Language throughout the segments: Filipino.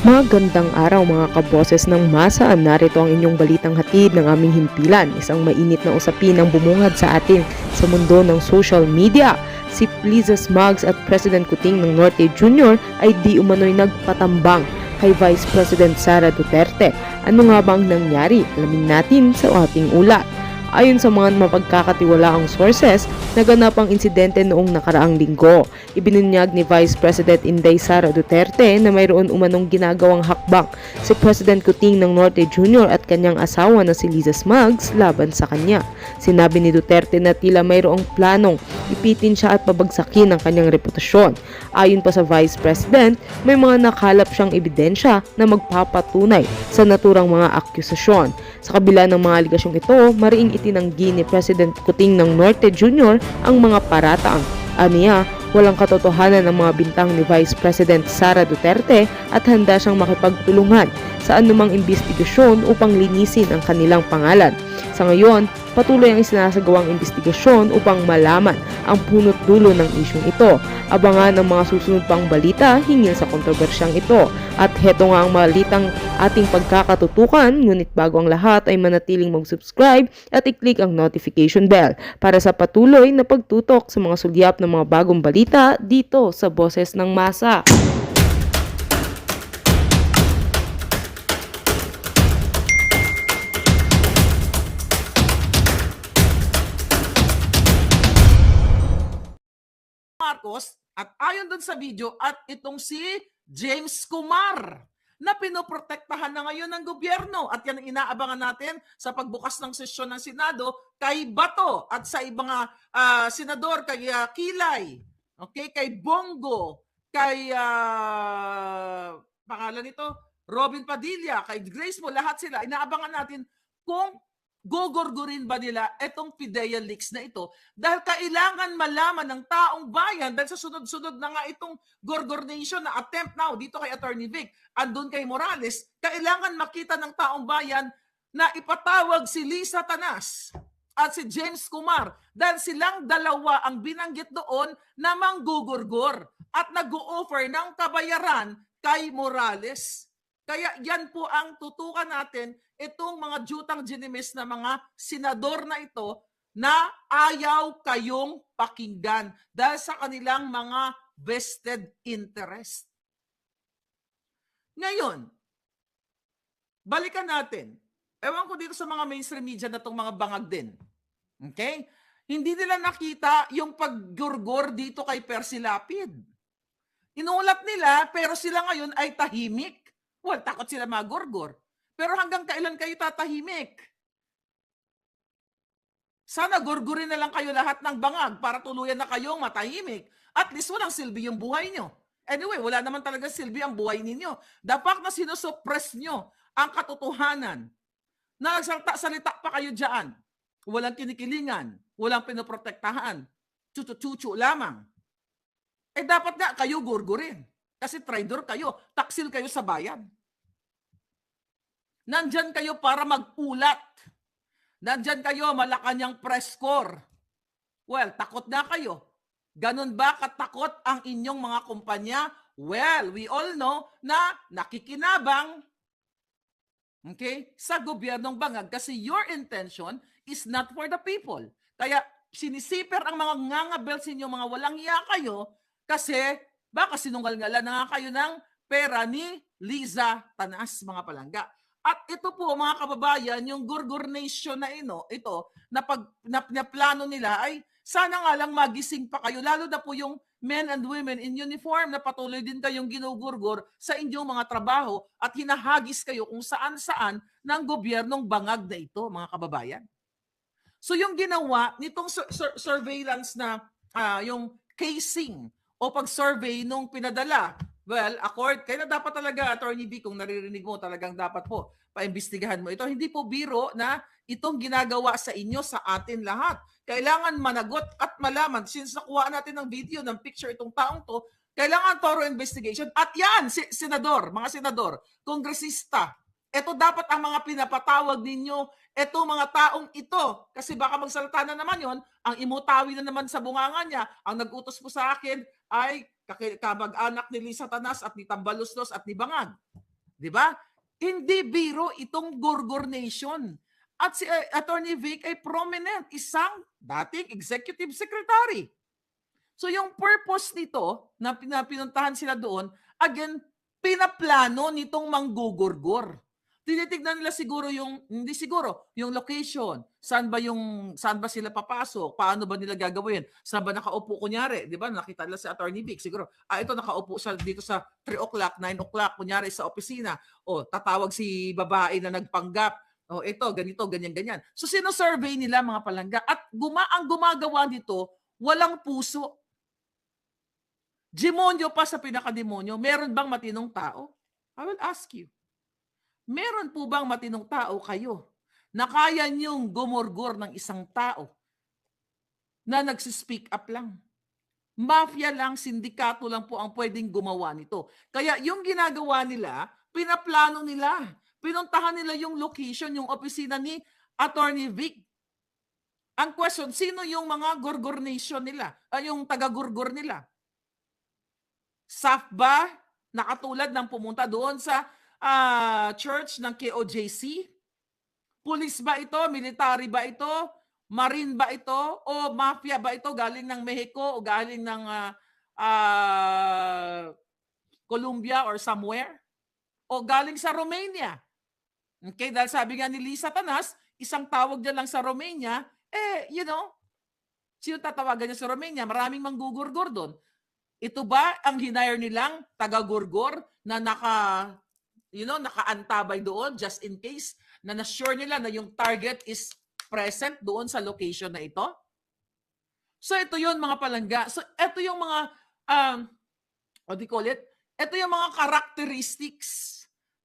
Magandang araw mga kaboses ng masa. Narito ang inyong balitang hatid ng aming himpilan. Isang mainit na usapin ang bumungad sa atin sa mundo ng social media. Si Lizas Maggs at President Kuting ng Norte Jr. ay di umano'y nagpatambang kay Vice President Sara Duterte. Ano nga bang nangyari? Alamin natin sa ating ulat. Ayon sa mga mapagkakatiwalaang sources, naganap ang insidente noong nakaraang linggo. Ibinunyag ni Vice President Inday Sara Duterte na mayroon umanong ginagawang hakbang si President Kuting ng Norte Jr. at kanyang asawa na si Lizas Maggs laban sa kanya. Sinabi ni Duterte na tila mayroong planong ipitin siya at pabagsakin ang kanyang reputasyon. Ayon pa sa Vice President, may mga nakalap siyang ebidensya na magpapatunay sa naturang mga akusasyon. Sa kabila ng mga aligasyong ito, mariing itinanggi ni President Kuting ng Norte Jr. ang mga parataang. Aniya, walang katotohanan ang mga bintang ni Vice President Sara Duterte at handa siyang makipagtulungan sa anumang imbestigasyon upang linisin ang kanilang pangalan. Sa ngayon, patuloy ang isinasagawang imbestigasyon upang malaman ang punot dulo ng isyong ito. Abangan ang mga susunod pang balita hinggil sa kontrobersyang ito. At heto nga ang balitang ating pagkakatutukan, ngunit bago ang lahat ay manatiling mag-subscribe at i-click ang notification bell para sa patuloy na pagtutok sa mga sulyap ng mga bagong balita dito sa Boses ng Masa. Marcos at ayon dun sa video at itong si James Kumar na pinoprotektahan na ngayon ng gobyerno at yan ang inaabangan natin sa pagbukas ng sesyon ng Senado kay Bato at sa ibang senador kay Kilay, okay, kay Bongo, kay pangalan nito Robin Padilla, kay Grace Mo, lahat sila inaabangan natin kung gogorgorin ba nila itong PIDEA leaks na ito dahil kailangan malaman ng taong bayan dahil sa sunod-sunod na nga itong gorgornation na attempt now dito kay Attorney Vic andun kay Morales, kailangan makita ng taong bayan na ipatawag si Lisa Tanas at si James Kumar dahil silang dalawa ang binanggit doon na manggugurgor at nag-o-offer ng kabayaran kay Morales. Kaya yan po ang tutukan natin, itong mga jutang ginimis na mga senador na ito na ayaw kayong pakinggan dahil sa kanilang mga vested interest. Ngayon, balikan natin. Ewan ko dito sa mga mainstream media na itong mga bangag din. Okay? Hindi nila nakita yung paggurgor dito kay Percy Lapid. Inulat nila pero sila ngayon ay tahimik. Well, takot sila magorgor. Pero hanggang kailan kayo tatahimik? Sana gorgorin na lang kayo lahat ng bangag para tuluyan na kayong matahimik. At least walang silbi yung buhay nyo. Anyway, wala naman talaga silbi ang buhay ninyo. Dapat na sinusuppress nyo ang katotohanan. Na nagsalita pa kayo dyan. Walang kinikilingan. Walang pinoprotektahan. Chuchu-chuchu lamang. Dapat nga kayo gorgorin. Kasi traitor kayo, taksil kayo sa bayan. Nandyan kayo para mag-ulat. Nandyan kayo, Malacanang press corps. Well, takot na kayo. Ganun ba katakot ang inyong mga kumpanya? Well, we all know na nakikinabang, okay, sa gobyernong bangag kasi your intention is not for the people. Kaya sinisiper ang mga ngangabels ninyo, mga walang hiya kayo kasi baka sinungal-ngalan na nga kayo ng pera ni Liza Tanas, mga palangga. At ito po, mga kababayan, yung gorgornation na ito na plano nila ay sana nga lang magising pa kayo, lalo na po yung men and women in uniform na patuloy din kayong ginugurgor sa inyong mga trabaho at hinahagis kayo kung saan-saan ng gobyernong bangag na ito, mga kababayan. So yung ginawa nitong surveillance na yung casing o pag-survey nung pinadala, well, kaya dapat talaga, Attorney B, kung naririnig mo, talagang dapat po paimbestigahan mo ito. Hindi po biro na itong ginagawa sa inyo, sa atin lahat. Kailangan managot at malaman. Since nakuha natin ng video, ng picture itong taong to, kailangan thorough investigation. At yan, senador, mga senador, kongresista, ito dapat ang mga pinapatawag ninyo, ito mga taong ito. Kasi baka magsalita na naman yon, ang imutawi na naman sa bunganga niya, ang nag-utos po sa akin ay kamag-anak ni Lisa Tanas at ni Tambaluslos at ni Bangag. Di ba? Hindi biro itong Gorgor Nation. At si Attorney Vic ay prominent, isang dating executive secretary. So yung purpose nito na pinuntahan sila doon, again, pinaplano nitong manggugurgur. Tinitignan nila siguro hindi siguro, yung location. Saan ba sila papasok? Paano ba nila gagawin? Saan ba nakaupo kunyari? Di ba? Nakita nila si Attorney Vic. Siguro, ito nakaupo siya dito sa 3 o'clock, 9 o'clock, kunyari sa opisina. O, tatawag si babae na nagpanggap. O, ito, ganito, ganyan. So, sino-survey nila mga palangga. At ang gumagawa nito, walang puso. Demonyo pa sa pinakademonyo. Meron bang matinong tao? I will ask you. Meron po bang matinong tao kayo na kaya niyong gumurgur ng isang tao na nagsispeak up lang? Mafia lang, sindikato lang po ang pwedeng gumawa nito. Kaya yung ginagawa nila, pinaplano nila. Pinuntahan nila yung location, yung opisina ni Attorney Vic. Ang question, sino yung mga gurgur nation nila? Yung taga-gurgur nila? SAF ba? Nakatulad ng pumunta doon sa church ng KOJC? Police ba ito? Military ba ito? Marine ba ito? O mafia ba ito? Galing ng Mexico o galing ng Colombia or somewhere? O galing sa Romania? Okay, dahil sabi nga ni Lisa Tanas, isang tawag dyan lang sa Romania, sino tatawagan niya sa Romania? Maraming manggugurgur doon. Ito ba ang hinire nilang taga-gurgur na nakaantabay doon just in case na na-sure nila na yung target is present doon sa location na ito? So ito yun mga palangga. So ito yung mga what do you call it? Ito yung mga characteristics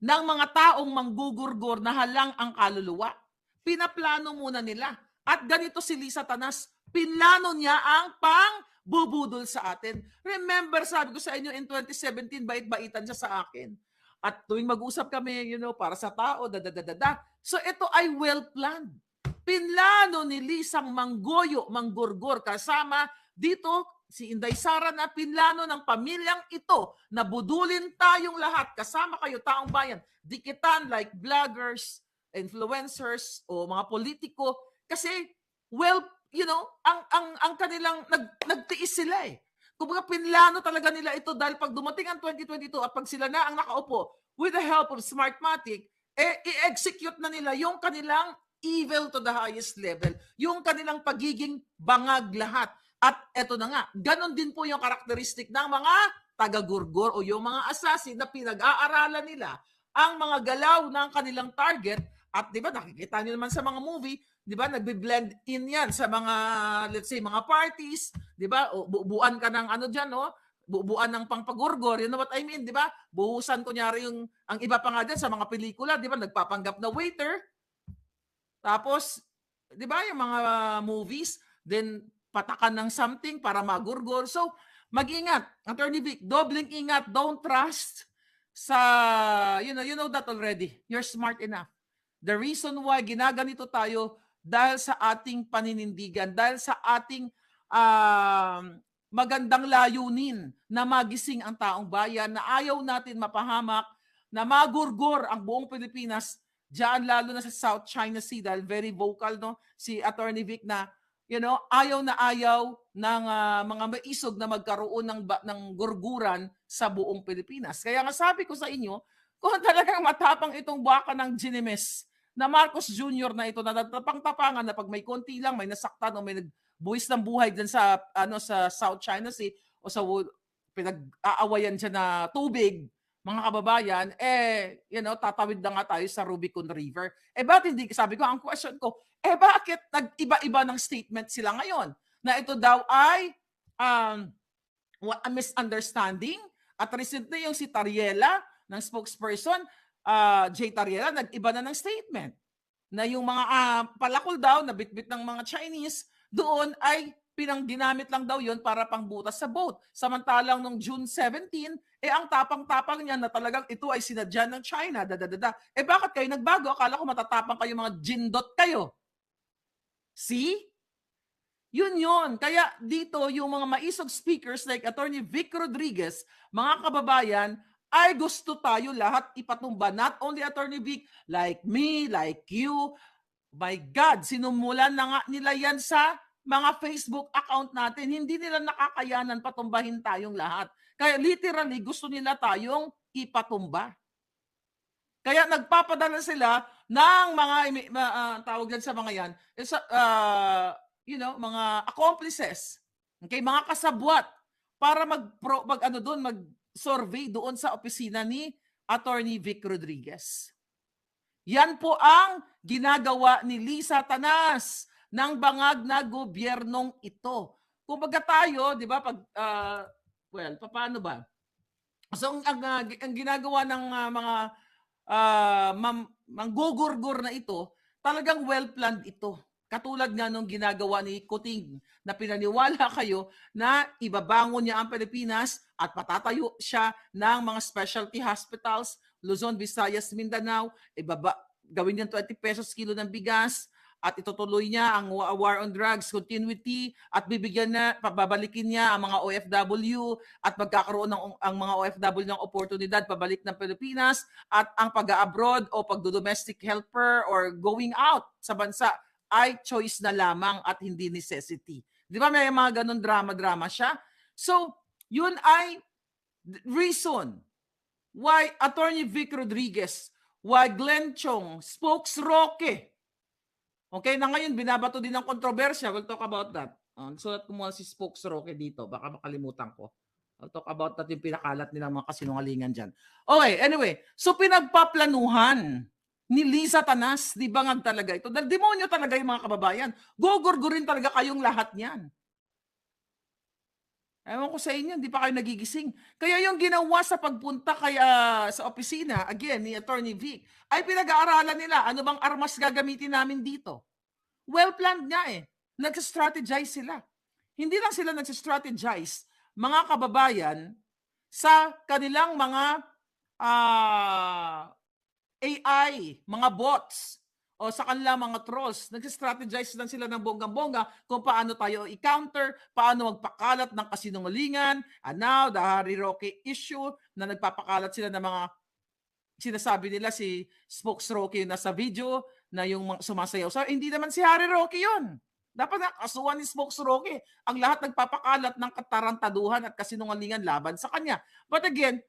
ng mga taong manggugurgur na halang ang kaluluwa. Pinaplano muna nila. At ganito si Lisa Tanas, pinlano niya ang bubudol sa atin. Remember, sabi ko sa inyo in 2017, bait-baitan siya sa akin. At tuwing mag-usap kami, para sa tao, So ito ay well-planned. Pinlano ni Lisang manggurgur, kasama dito si Inday Sara na pinlano ng pamilyang ito na budulin tayong lahat, kasama kayo, taong bayan, dikitan like vloggers, influencers, o mga politiko, kasi, ang kanilang nagtiis sila eh. Kumbaga pinlano talaga nila ito dahil pag dumating ang 2022 at pag sila na ang nakaupo with the help of Smartmatic, i-execute na nila yung kanilang evil to the highest level, yung kanilang pagiging bangag lahat. At eto na nga, ganon din po yung karakteristik ng mga taga-gurgur o yung mga assassin na pinag-aaralan nila ang mga galaw ng kanilang target. At di ba, nakikita nyo naman sa mga movie, di ba, nagbe-blend in yan sa mga, let's say, mga parties, di ba, o buuan ka ng dyan, no? Buuan ng pangpagurgur, you know what I mean, di ba? Buhusan kunyari ang iba pa nga dyan sa mga pelikula, di ba, nagpapanggap na waiter, tapos, di ba, yung mga movies, then patakan ng something para magurgur. So, mag-ingat. Attorney Vic, dobling ingat. Don't trust sa, you know that already. You're smart enough. The reason why ginaganito tayo dahil sa ating paninindigan, dahil sa ating magandang layunin na magising ang taong bayan, na ayaw natin mapahamak, na magurgur ang buong Pilipinas, diyan lalo na sa South China Sea, dahil very vocal, no, si Attorney Vic na, ayaw na ayaw ng mga maisog na magkaroon ng gurguran sa buong Pilipinas. Kaya nga sabi ko sa inyo, kung talagang matapang itong baka ng Ginemes na Marcos Jr. na ito, na tapang-tapangan na pag may konti lang, may nasaktan o may nagbuwis ng buhay dyan sa South China Sea o sa pinag-aawayan dyan na tubig, mga kababayan, tatawid na nga tayo sa Rubicon River. Bakit hindi? Sabi ko, ang question ko, bakit nag-iba-iba ng statement sila ngayon? Na ito daw ay a misunderstanding? At recently yung si Tariela, ng spokesperson, Jay Tariela, nag-iba na ng statement. Na yung mga palakol daw, na bitbit ng mga Chinese, doon ay ginamit lang daw yon para pangbutas sa boat. Samantalang nung June 17, ang tapang-tapang niya na talagang ito ay sinadya ng China. Bakit kayo nagbago? Akala ko matatapang kayo, mga jindot kayo. See? Yun. Kaya dito, yung mga maisog speakers like Attorney Vic Rodriguez, mga kababayan, ay gusto tayo lahat ipatumba. Not only Attorney Vic, like me, like you. My God, sinumulan na nga nila yan sa mga Facebook account natin. Hindi nila nakakayanan patumbahin tayong lahat. Kaya literally, gusto nila tayong ipatumba. Kaya nagpapadala sila ng mga tawag yan sa mga yan, mga accomplices, okay, mga kasabwat para mag-survey doon sa opisina ni Attorney Vic Rodriguez. Yan po ang ginagawa ni Lisa Tanas ng bangag na gobyernong ito. Kumbaga tayo, di ba, paano ba? So, ang ginagawa ng mga manggugurgur na ito, talagang well-planned ito. Katulad nga nung ginagawa ni Kuting na pinaniwala kayo na ibabangon niya ang Pilipinas at patatayo siya ng mga specialty hospitals, Luzon, Visayas, Mindanao, gawin niya 20 pesos kilo ng bigas, at itutuloy niya ang war on drugs continuity at babalikin niya ang mga OFW at magkakaroon ang mga OFW ng oportunidad pabalik ng Pilipinas at ang pag-abroad o pagdo-domestic helper or going out sa bansa ay choice na lamang at hindi necessity. Di ba may mga ganun drama-drama siya? So, yun ay reason why Attorney Vic Rodriguez, why Glenn Chong, Spokes Roque, okay, na ngayon binabato din ng kontrobersya. We'll talk about that. Sulat ko muna si Spokes Roque dito. Baka makalimutan ko. I'll talk about that yung pinakalat nilang mga kasinungalingan dyan. Okay, anyway. So pinagpaplanuhan ni Lisa Tanas, di bangag talaga ito. Dahil demonyo talaga yung mga kababayan. Gugurgurin talaga kayong lahat niyan. Ewan ko sa inyo, hindi pa kayo nagigising. Kaya yung ginawa sa pagpunta sa opisina, again, ni Attorney Vic, ay pinag-aaralan nila, ano bang armas gagamitin namin dito? Well-planned nga eh. Nag-strategize sila. Hindi lang sila nag-strategize, mga kababayan, sa kanilang mga AI, mga bots, o sa kanilang mga trolls. Nag-strategize lang sila ng bonggang-bongga kung paano tayo i-counter, paano magpakalat ng kasinungalingan. And now, the Harry Roque issue na nagpapakalat sila ng mga sinasabi nila si Spokes Roque na sa video na yung sumasayaw. So, hindi naman si Harry Roque yun. Dapat na kasuhan ni Spokes Roque ang lahat nagpapakalat ng katarantaduhan at kasinungalingan laban sa kanya. But again,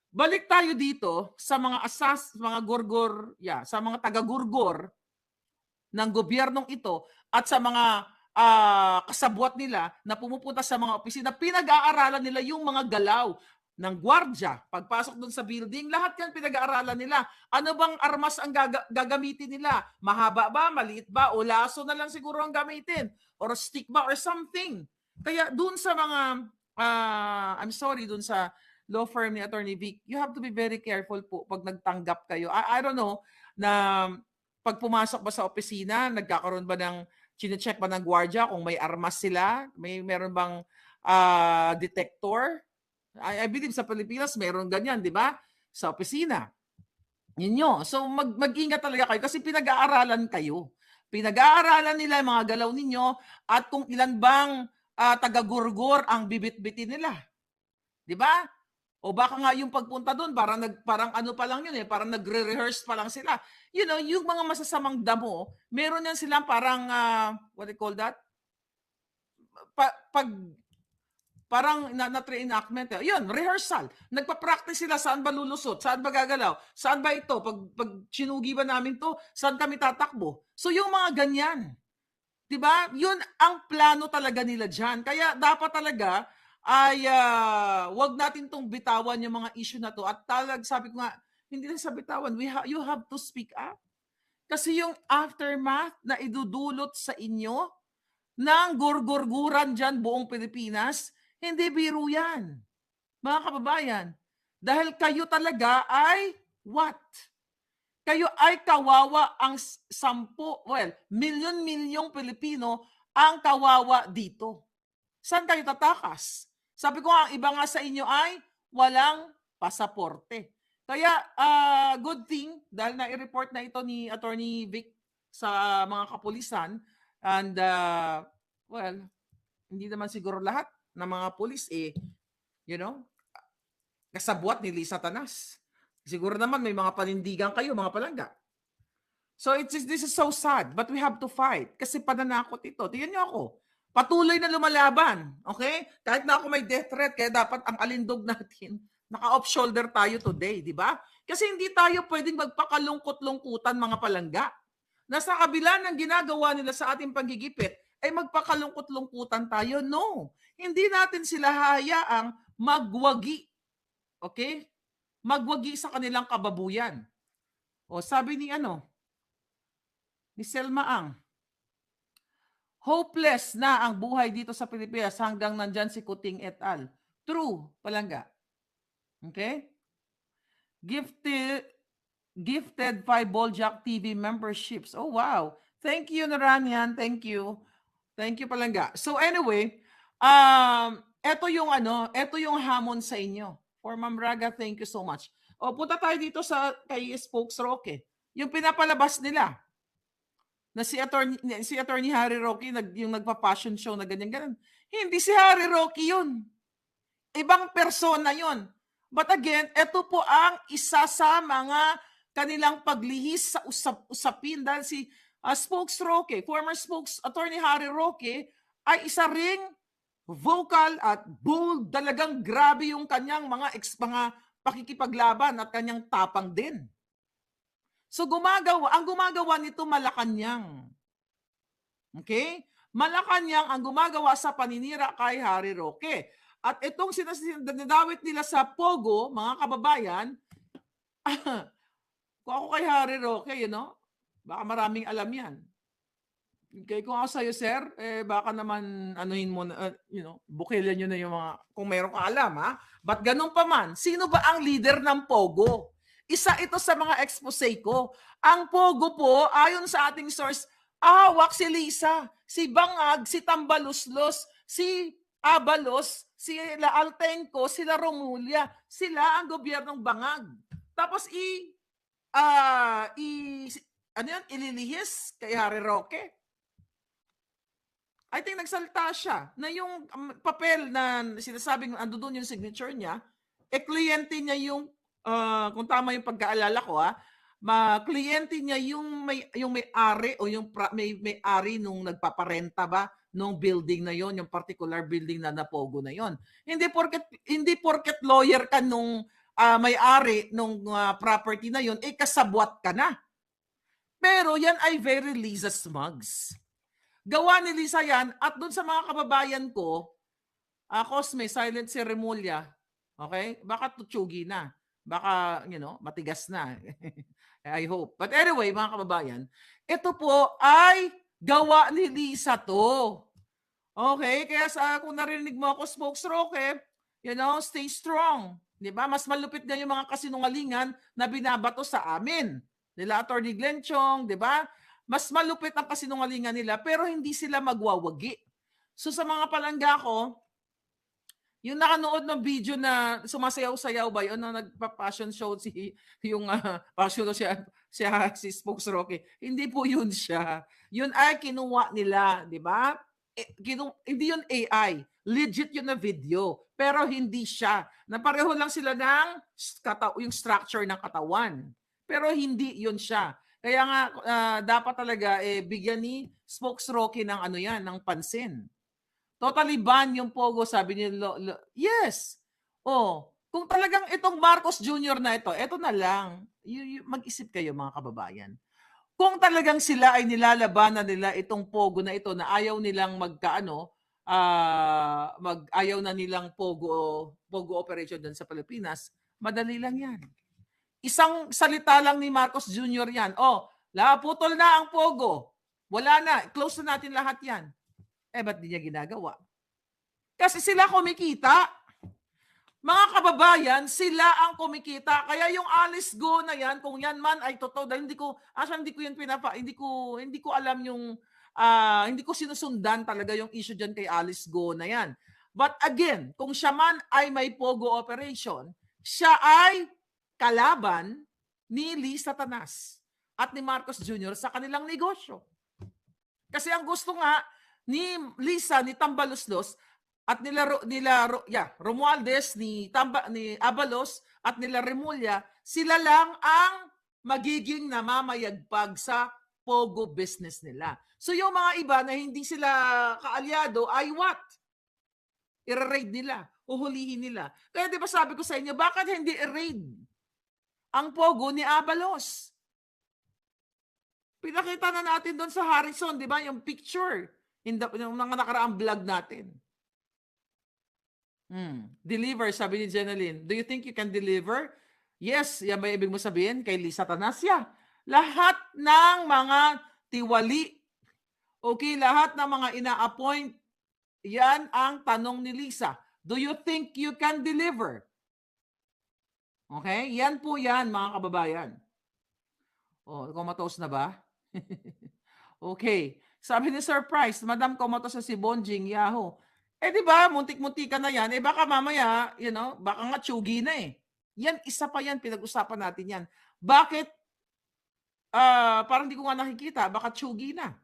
balik tayo dito sa mga mga gurgor, sa mga taga-gurgor ng gobyernong ito at sa mga kasabwat nila na pumupunta sa mga opisina, pinag-aaralan nila yung mga galaw ng gwardya. Pagpasok doon sa building, lahat yan pinag-aaralan nila. Ano bang armas ang gagamitin nila? Mahaba ba? Maliit ba? O laso na lang siguro ang gamitin? Or stick ba? Or something. Kaya doon sa mga, doon sa law firm ni Attorney Vic, you have to be very careful po pag nagtanggap kayo. I don't know na pag pumasok ba sa opisina, nagkakaroon ba ng chine-check ba ng gwardiya kung may armas sila? Meron bang detector? I believe sa Pilipinas meron ganyan, di ba? Sa opisina. Ninyo. So mag-ingat talaga kayo kasi pinag-aaralan kayo. Pinag-aaralan nila yung mga galaw ninyo at kung ilan bang taga-gurgor ang bibit-bitin nila. Di ba? O baka nga yung pagpunta doon, parang ano pa lang yun parang nagre-rehearse pa lang sila. You know, yung mga masasamang damo, meron yan silang parang, what do you call that? Parang na-reenactment. Yun, rehearsal. Nagpa-practice sila, saan ba lulusot? Saan ba gagalaw? Saan ba ito? Pag sinugi ba namin to, saan kami tatakbo? So yung mga ganyan. Diba? Yun ang plano talaga nila dyan. Kaya dapat talaga, ay wag natin tong bitawan yung mga issue na to at sabi ko nga hindi lang sa bitawan, you have to speak up kasi yung aftermath na idudulot sa inyo ng gurgurguran dyan buong Pilipinas, hindi biro yan mga kababayan, dahil kayo talaga ay what? Kayo ay kawawa ang milyon-milyong Pilipino ang kawawa dito. Saan kayo tatakas? Sabi ko ang iba nga sa inyo ay walang pasaporte. Kaya good thing dahil na-report na ito ni Attorney Vic sa mga kapulisan and hindi naman siguro lahat ng mga pulis kasabwat ni Lisa Tanas. Siguro naman may mga panindigan kayo, mga palangga. So this is so sad, but we have to fight kasi pananakot ito. Tingnan niyo ako. Patuloy na lumalaban, okay? Kahit na ako may death threat, kaya dapat ang alindog natin, naka-off shoulder tayo today, di ba? Kasi hindi tayo pwedeng magpakalungkot-lungkutan, mga palangga. Nasa kabila ng ginagawa nila sa ating panggigipit, ay magpakalungkot-lungkutan tayo. No, hindi natin sila hayaang magwagi. Okay? Magwagi sa kanilang kababuyan. O sabi ni ni Selma Ang, hopeless na ang buhay dito sa Pilipinas hanggang nandyan si Kuting et al. True, palangga. Okay? Gifted 5 Boljak TV memberships. Oh, wow. Thank you, Naranian. Thank you. Thank you, palangga. So anyway, eto yung hamon sa inyo. For Ma'am Raga, thank you so much. O, punta tayo dito kay Spokes Roque. Yung pinapalabas nila na si Attorney Harry Roque, yung nagpa-fashion show na ganyan-ganyan. Hindi si Harry Roque yun. Ibang persona yun. But again, ito po ang isa sa mga kanilang paglihis sa usapin dahil si Spokes Roque, former Spokes Attorney Harry Roque, ay isa ring vocal at bold, talagang grabe yung kanyang mga pakikipaglaban at kanyang tapang din. So ang gumagawa nito Malacanang. Okay? Malacanang ang gumagawa sa paninira kay Harry Roque. At itong sinadawit nila sa Pogo, mga kababayan, kung ako kay Harry Roque, baka maraming alam yan. Okay, kung ako sa'yo, sir, baka naman anuhin mo na, bukilyan nyo na yung mga, kung meron ka alam, ha? But ganun pa man, sino ba ang leader ng Pogo? Isa ito sa mga expose ko. Ang Pogo po, ayon sa ating source, hawak si Lisa, si Bangag, si Tambaluslos, si Abalos, si Altenco, sila Romulia, sila ang gobyernong Bangag. Tapos ililihis kay Harry Roque. I think nagsalita siya na yung papel na sinasabing ando doon yung signature niya, kliyente niya yung, kung tama yung pagkaalala ko, kliyente niya yung may-ari o yung may-ari nung nagpaparenta ba nung building na yon, yung particular building na Pogo na yon. Hindi porket lawyer ka nung may-ari nung property na yon, kasabwat ka na. Pero yan ay very Lisa Smugs. Gawa ni Lisa yan, at dun sa mga kababayan ko, Cosme, silent si Remulla, okay? Baka tutsugi na. Baka, matigas na. I hope. But anyway, mga kababayan, ito po ay gawa ni Lisa to. Okay? Kaya kung narinig mo ako, Spokes Roque, stay strong. Diba? Mas malupit na yung mga kasinungalingan na binabato sa amin. Nila Attorney Glenn Chong, diba? Mas malupit ang kasinungalingan nila, pero hindi sila magwawagi. So sa mga palangga ko, yung nakanood ng video na sumasayaw-sayaw ba yun, na nagpa-fashion show fashion show si Spokes Roque, hindi po yun siya. Yun ay kinuha nila, di ba? Hindi yun AI. Legit yun na video. Pero hindi siya. Napareho lang sila ng yung structure ng katawan. Pero hindi yun siya. Kaya nga, dapat talaga bigyan ni Spokes Roque ng ng pansin. Totally ban yung Pogo, sabi ni yes. Kung talagang itong Marcos Jr. na ito na lang. Mag-isip kayo, mga kababayan. Kung talagang sila ay nilalabanan nila itong Pogo na ito na ayaw nilang ayaw na nilang Pogo operation dun sa Pilipinas, madali lang yan. Isang salita lang ni Marcos Jr. yan. Putol na ang Pogo. Wala na. Close na natin lahat yan. Ba't di niya ginagawa? Kasi sila kumikita. Mga kababayan, sila ang kumikita. Kaya yung Alice Go na yan, kung yan man ay totoo, dahil hindi ko yun hindi ko alam yung, hindi ko sinusundan talaga yung issue dyan kay Alice Go na yan. But again, kung siya man ay may Pogo operation, siya ay kalaban ni Lisa Tanas at ni Marcos Jr. sa kanilang negosyo. Kasi ang gusto nga ni Lisa, ni Tambaluslos, at Romualdez, ni Abalos at nila Remulla, sila lang ang magiging namamayagpag sa Pogo business nila. So yung mga iba na hindi sila kaalyado ay what? I-raid nila, uhulihin nila. Kaya 'di ba sabi ko sa inyo, bakit hindi i-raid ang Pogo ni Abalos? Pinakita na natin doon sa Harrison, 'di ba, yung picture yung mga nakaraang vlog natin. Deliver, sabi ni Jeneline. Do you think you can deliver? Yes, yan ba ibig mo sabihin kay Lisa Tanasya? Lahat ng mga tiwali, okay, lahat ng mga ina-appoint, yan ang tanong ni Lisa. Do you think you can deliver? Okay, yan po yan mga kababayan. Kumatos na ba? Okay. Sabi ni Surprise, Madam, kumatos na si Bonjing Yahoo. Di ba, muntik-muntikan na yan. Baka mamaya, baka nga tsugi na eh. Yan, isa pa yan, pinag-usapan natin yan. Bakit? Parang di ko nga nakikita, baka tsugi na.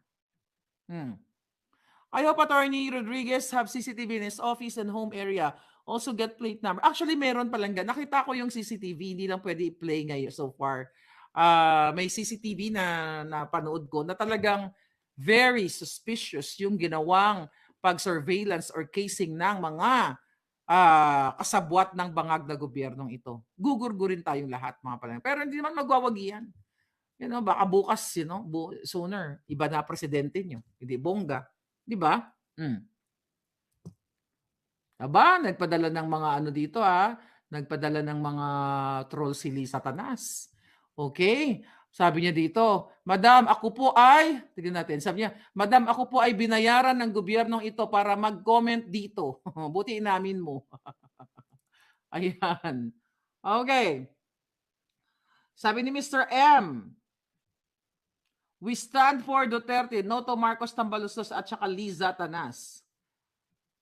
I hope Attorney Rodriguez have CCTV in his office and home area. Also get plate number. Actually, meron palang gan. Nakita ko yung CCTV, hindi lang pwede i-play ngayon so far. May CCTV na napanood ko na talagang very suspicious yung ginawang pag-surveillance or casing ng mga kasabwat ng bangag na gobyernong ito. Gugurgurin tayong lahat, mga palang. Pero hindi naman magwawagi yan. Baka bukas, sooner, iba na presidente nyo. Hindi bongga. Di ba? Aba, nagpadala ng mga dito nagpadala ng mga troll si Lisa Tanas. Okay? Sabi niya dito, Madam, ako po ay, tignan natin, sabi niya, Madam, ako po ay binayaran ng gobyernong ito para mag-comment dito. Buti inamin mo. Ayan. Okay. Sabi ni Mr. M, we stand for Duterte, no to Marcos Tambaluslos at saka Liza Tanas.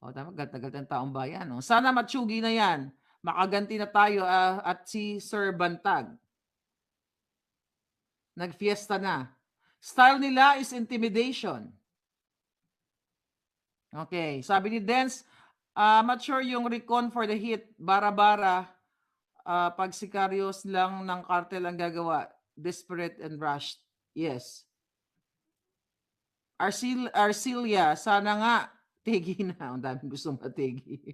Tama, tagal ng taong bayan. Sana matsugi na yan. Makaganti na tayo at si Sir Bantag. Nagfiesta na. Style nila is intimidation. Okay. Sabi ni Dance, mature yung recon for the hit. Bara-bara, pag sikaryos lang ng cartel ang gagawa. Desperate and rushed. Yes. Arcilia, sana nga, tigi na. Ang daming gusto matigi.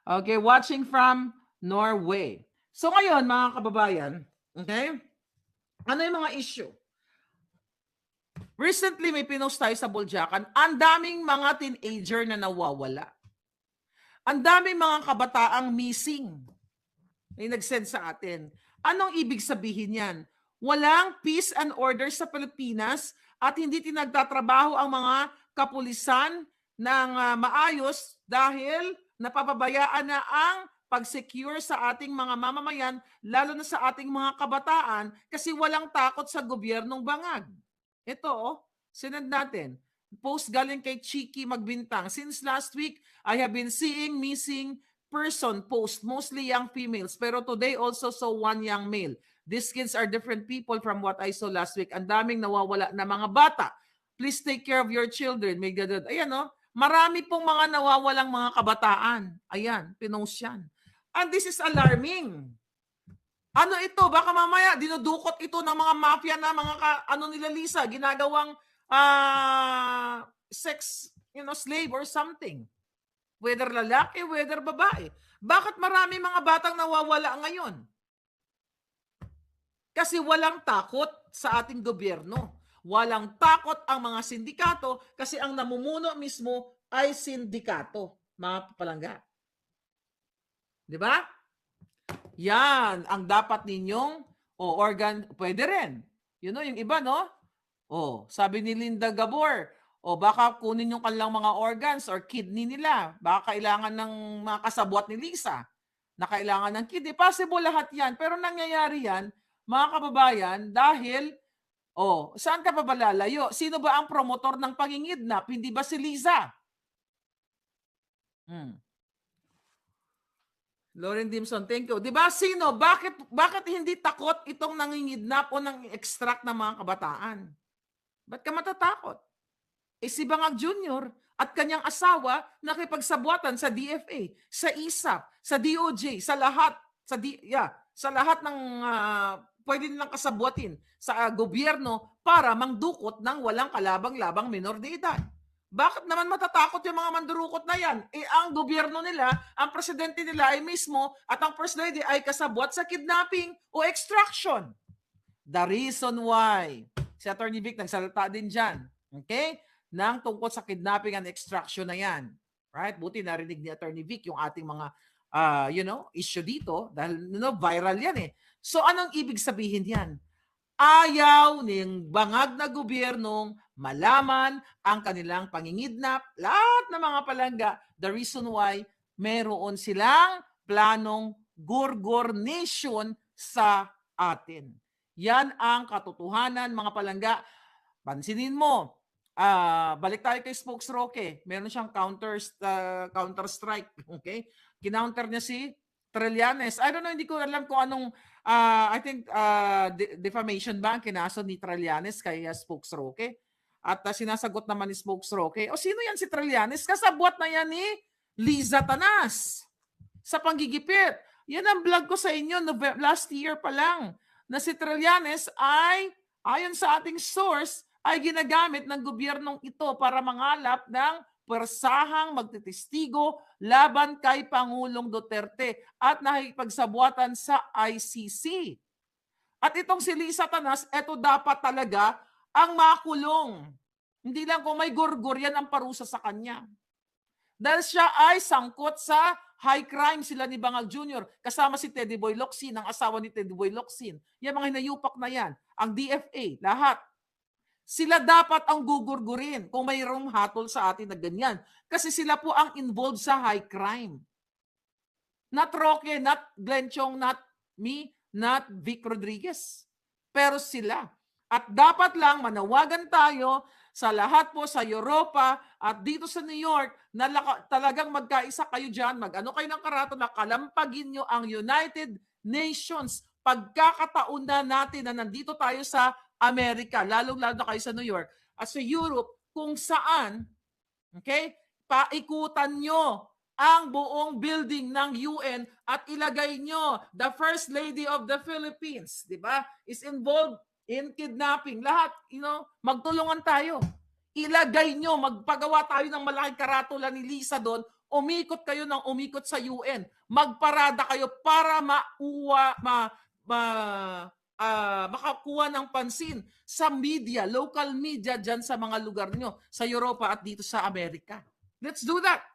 Okay, watching from Norway. So ngayon, mga kababayan, okay? Ano yung mga issue? Recently, may pinost tayo sa Buljakan, ang daming mga teenager na nawawala. Ang daming mga kabataang missing. May nag-send sa atin. Anong ibig sabihin yan? Walang peace and order sa Pilipinas at hindi tinagtatrabaho ang mga kapulisan ng maayos dahil napapabayaan na ang pag-secure sa ating mga mamamayan, lalo na sa ating mga kabataan, kasi walang takot sa gobyernong bangag. Ito, sinend natin. Post galing kay Chiki Magbintang. Since last week, I have been seeing missing person post, mostly young females. Pero today also saw one young male. These kids are different people from what I saw last week. Ang daming nawawala na mga bata. Please take care of your children. May gadad. Ayan, marami pong mga nawawalang mga kabataan. Ayan, pinost yan. And this is alarming. Ano ito? Baka mamaya dinudukot ito ng mga mafia na mga nila Lisa, ginagawang sex, slave or something. Whether lalaki, whether babae. Bakit marami mga batang nawawala ngayon? Kasi walang takot sa ating gobyerno. Walang takot ang mga sindikato kasi ang namumuno mismo ay sindikato, mga palangga. Di ba? Yan ang dapat ninyong organ, pwede rin. Yung iba, no? Sabi ni Linda Gabor, baka kunin yung kanilang mga organs or kidney nila. Baka kailangan ng mga kasabwat ni Lisa na kailangan ng kidney. Possible lahat yan. Pero nangyayari yan, mga kababayan, dahil, saan ka pa ba lalayo? Sino ba ang promotor ng pangingidnap? Hindi ba si Lisa? Lauren Dimson, thank you. 'Di ba sino? Bakit hindi takot itong nangingidnap o nang extract ng mga kabataan? Ba't ka matatakot? Si Bangag Jr., at kanyang asawa nakipagsabwatan sa DFA, sa ISAP, sa DOJ, sa lahat, sa lahat ng pwede nilang kasabwatin sa gobyerno para mangdukot ng walang kalabang-labang minor de edad. Bakit naman matatakot yung mga mandurukot na yan? Ang gobyerno nila, ang presidente nila ay mismo at ang first lady ay kasabwat sa kidnapping o extraction. The reason why, si Atty. Vic nagsalita din dyan, okay? Nang tungkol sa kidnapping and extraction na yan. Right? Buti narinig ni Atty. Vic yung ating mga issue dito dahil viral yan eh. So anong ibig sabihin yan? Ayaw ng bangag na gobyernong malaman ang kanilang pangingidnap, lahat ng mga palangga. The reason why meron silang planong Gorgor Nation sa atin. Yan ang katotohanan, mga palangga. Pansinin mo, balik tayo kay Spokes Roque. Meron siyang counter strike, okay? Kinounter niya si Trillanes. I don't know, hindi ko alam kung anong I think defamation ba ang kinaso ni Trillanes kay Spokes Roque. At sinasagot naman ni Spokes Roque, o sino yan si Trillanes? Kasabwat na yan ni Liza Tanas sa panggigipit. Yan ang vlog ko sa inyo last year pa lang na si Trillanes ay, ayon sa ating source, ay ginagamit ng gobyernong ito para mangalap ng persahang magtitestigo laban kay Pangulong Duterte at nakikipagsabwatan sa ICC. At itong si Liza Tanas, eto dapat talaga ang makulong. Hindi lang kung may gorgor, yan ang parusa sa kanya. Dahil siya ay sangkot sa high crime sila ni Bangag Jr. Kasama si Teddy Boy Locsin, ang asawa ni Teddy Boy Locsin. Yan mga hinayupak na yan. Ang DFA, lahat. Sila dapat ang gugurgurin kung mayroong hatol sa atin na ganyan. Kasi sila po ang involved sa high crime. Not Roque, not Glenn Chong, not me, not Vic Rodriguez. Pero sila. At dapat lang manawagan tayo sa lahat po sa Europa at dito sa New York na talagang magkaisa kayo dyan, mag-ano kayo ng karato na kalampagin nyo ang United Nations. Pagkakataon na natin na nandito tayo sa Amerika, lalong-lalo na kayo sa New York at sa Europe, kung saan, okay, paikutan nyo ang buong building ng UN at ilagay nyo the First Lady of the Philippines, di ba, is involved in kidnapping. Lahat, magtulungan tayo. Ilagay nyo, magpagawa tayo ng malaking karatula ni Liza doon, umikot kayo ng umikot sa UN. Magparada kayo para makakuha ng pansin sa media, local media dyan sa mga lugar nyo, sa Europa at dito sa Amerika. Let's do that.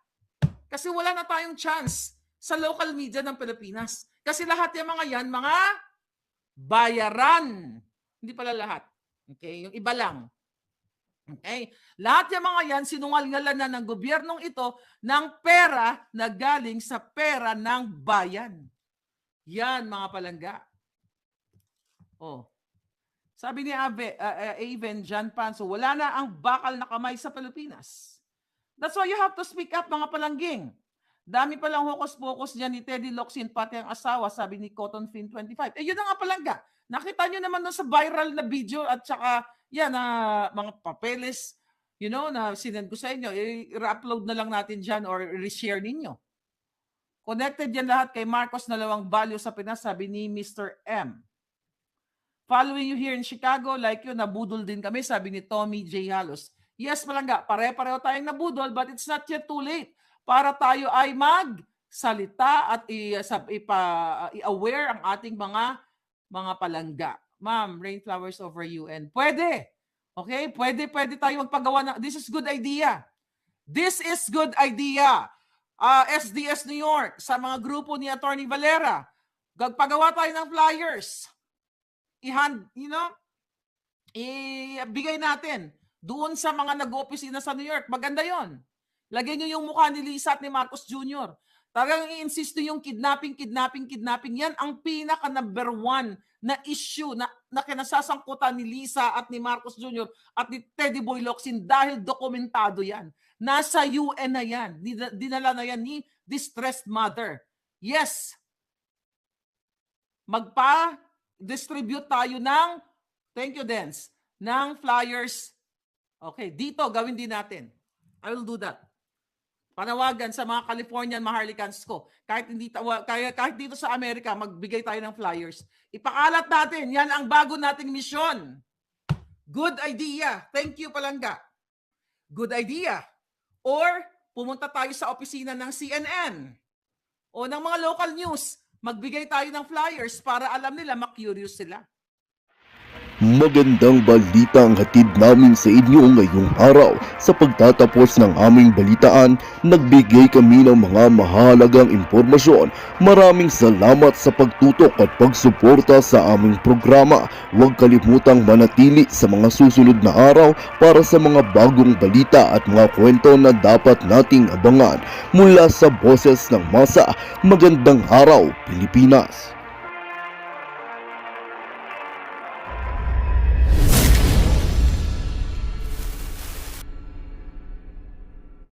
Kasi wala na tayong chance sa local media ng Pilipinas. Kasi lahat yung mga yan, mga bayaran. Hindi pala lahat. Okay? Yung iba lang. Okay? Lahat yung mga yan, sinungalingalan na ng gobyernong ito ng pera na galing sa pera ng bayan. Yan, mga palangga. Oh. Sabi ni Aven John Panso, wala na ang bakal na kamay sa Pilipinas. That's why you have to speak up, mga palangging. Dami palang hokus-pokus dyan ni Teddy Locsin, pati ang asawa, sabi ni Cotton Fin 25. Yun na nga palangga. Nakita nyo naman doon sa viral na video at saka yan, mga papeles, na sinend ko sa inyo. I-upload na lang natin dyan or reshare ninyo. Connected yan lahat kay Marcos na lawang value sa Pinas, sabi ni Mr. M. Following you here in Chicago, like you, nabudol din kami, sabi ni Tommy J. Halos. Yes, palangga, pare-pareho tayong nabudol, but it's not yet too late para tayo ay magsalita at i-aware ang ating mga palangga. Ma'am, Rainflowers over UN. Pwede. Okay? Pwede tayo magpagawa na. This is good idea. This is good idea. SDS New York, sa mga grupo ni Attorney Valera, gagpagawa tayo ng flyers. Ibigay natin doon sa mga nag-opisina sa New York. Maganda yon. Lagay nyo yung mukha ni Liza at ni Marcos Jr. Talagang i-insist yung kidnapping. Yan ang pinaka number one na issue na kinasasangkutan ni Liza at ni Marcos Jr. at ni Teddy Boy Locsin dahil dokumentado yan. Nasa UN na yan. Dinala na yan ni distressed mother. Yes. Magpa-distribute tayo ng, thank you, Dens, ng flyers. Okay, dito gawin din natin. I will do that. Panawagan sa mga Californian Maharlikans ko. Kahit dito sa Amerika, magbigay tayo ng flyers. Ipakalat natin. Yan ang bago nating misyon. Good idea. Thank you, Palangga. Good idea. Or pumunta tayo sa opisina ng CNN o ng mga local news. Magbigay tayo ng flyers para alam nila, ma-curious sila. Magandang balita ang hatid namin sa inyo ngayong araw. Sa pagtatapos ng aming balitaan, nagbigay kami ng mga mahalagang impormasyon. Maraming salamat sa pagtutok at pagsuporta sa aming programa. Huwag kalimutang manatili sa mga susunod na araw para sa mga bagong balita at mga kwento na dapat nating abangan. Mula sa Boses ng Masa, magandang araw, Pilipinas!